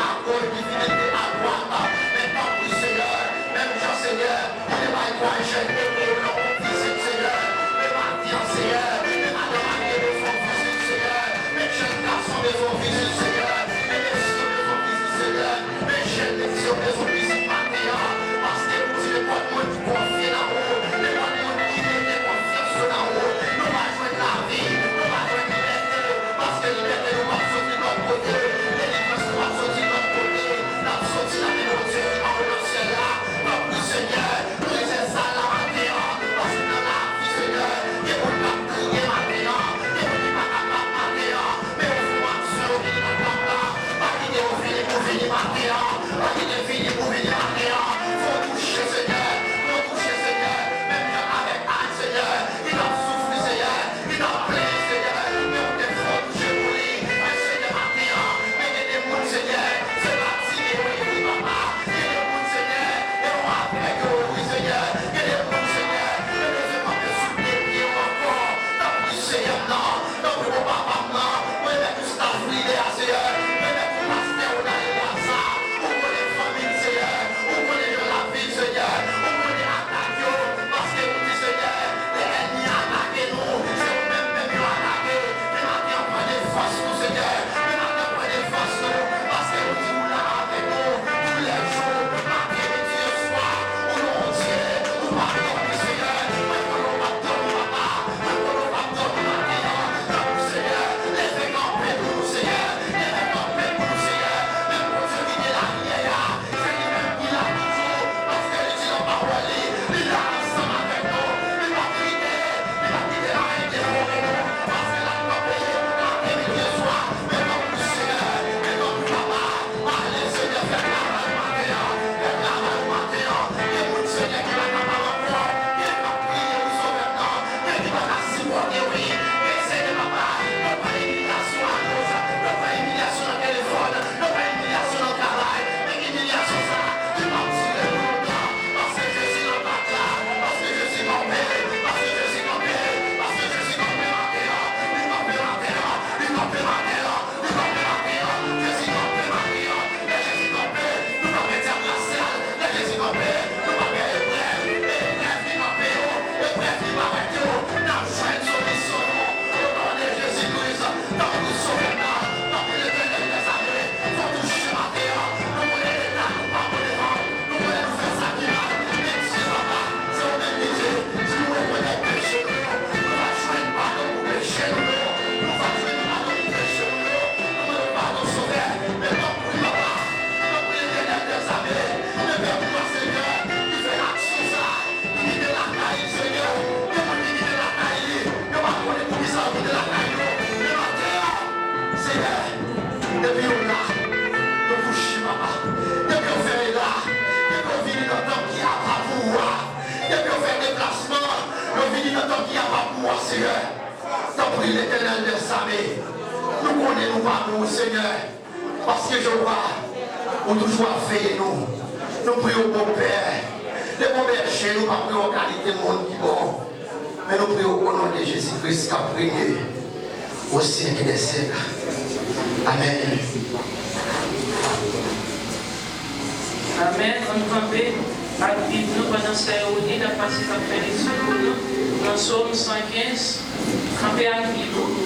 à gauche, divinité à droite. Maintenant, oui, Seigneur, même Jean, Seigneur, on est pas quoi, j'ai aimé, on a dit, Seigneur, les martyrs, Seigneur, les madame, les son fils, Seigneur, les jeunes garçons, les son fils, Seigneur, les messieurs, les son fils, Seigneur, les jeunes, les filles, les son fils, Matéa, parce que vous, c'est pas moi qui confie là haut, les gens qui mettent confiance là haut, nous va jouer la vie, nous va jouer liberté, parce que liberté, nous va sortir de notre côté, délivrance, nous va sortir de notre côté, la sortie, la mémoire, dans le ciel là, donc oui, Seigneur, nous les ça là, Matéa, parce que dans la vie, Seigneur, il y a beaucoup de prier, Matéa, il y a beaucoup de Matéa, mais on faut action, on vient dans le là, pas qu'il y ait fini pour venir, Matéa, pas qu'il y ait fini pour venir, Matéa, faut toucher, Seigneur, faut toucher, Seigneur, même avec Anne, Seigneur, il a soufflé, Seigneur, il a plein, Seigneur, mais on est faut toucher pour lui, mais Seigneur, Matéa, mais il y a des mots, Seigneur, c'est parti, mais oui, papa, il y a des mots, Seigneur, et on va avec eux, oui, Seigneur, il y a des mots, Seigneur, et les enfants me souffler, puis encore, tant pis, Seigneur, non, tant pis, mon papa, non, oui, mais tout ça, Seigneur, mais tout pasteur, on a les hasards, on connaît les familles, Seigneur, on connaît la vie, Seigneur, on connaît l'attaque, parce que vous dites, Seigneur, les ennemis attaquent nous, c'est vous-même qui attaquez, mais maintenant, on prend des forces, nous, Seigneur, mais maintenant, on prend des forces, nous, parce que vous dites, vous là avec nous, tous les jours, matin, midi et soir, on nous retient, on va dormir, Seigneur, mais on va dormir, papa, mais on va dormir, maintenant, donc, Seigneur, les fais camper pour nous, Seigneur, les fais camper pour nous, Seigneur, même pour Dieu qui est la lumière, c'est lui-même qui l'a toujours, parce que les gens parlent, il est ensemble avec nous, il va quitter la haine des forêts, parce que la campé, la midi et soir, mais non plus, Seigneur, mais non plus, papa, allez, Seigneur, fais la main, maintenant, fais la main, maintenant, il y a beaucoup de Seigneur qui va la main encore, il va prier, nous sauver maintenant, il va la supporter, oui, mais Seigneur, papa, non pas humiliation à cause, non pas humiliation au téléphone, non pas humiliation au travail, mais humiliation ça, tu vas tirer le temps, parce que je suis dans ta classe, parce que je suis campé, parce que je suis campé, parce que je suis campé maintenant, il campé maintenant, il campé maintenant, il campé maintenant, je suis campé maintenant, et je suis campé, nous va mettre la salle, et je suis campé, nous va mettre les brèves, qui campé, et bref, qui va mettre, dans chaque solution, au nom de Jésus-Christ, dans nous sauver là, dans le L'éternel des armées, faut toucher ma terre, nous voulons l'état, nous pas pour les vents, nous voulons nous faire ça qui va, mais si papa, c'est au même métier, si nous reprenons péché, nous va jouer une pardon pour péché, nous va jouer une pardon pour péché, nous voulons pardon sauver, mais non pour papa, non pour l'éternel des armées, mais bien pour toi, Seigneur, qui fait l'action ça, qui guide la caille, Seigneur, qui guide la caille, ne va pas pour les ça, qui guide la caille, mais ma terre, Seigneur, depuis on là, nous touchons, papa, depuis on fait là, depuis on vit dans le temps qui a pas pouvoir, depuis on fait déplacement, nous vivons dans le temps qui a pas pouvoir, Seigneur. T'en prie l'éternel des armées, nous connaissons pas nous, Seigneur, parce que je vois, on toujours fait nous, nous prions au bon Père, les bons bergers, nous pas prions en qualité de monde qui bon, mais nous prions au nom de Jésus-Christ qui a prié au siècle des siècles. Amen. Amen. On campé avec nous pendant cette réunion, la passé à faire les secours. Dans Somme 115, campé avec nous.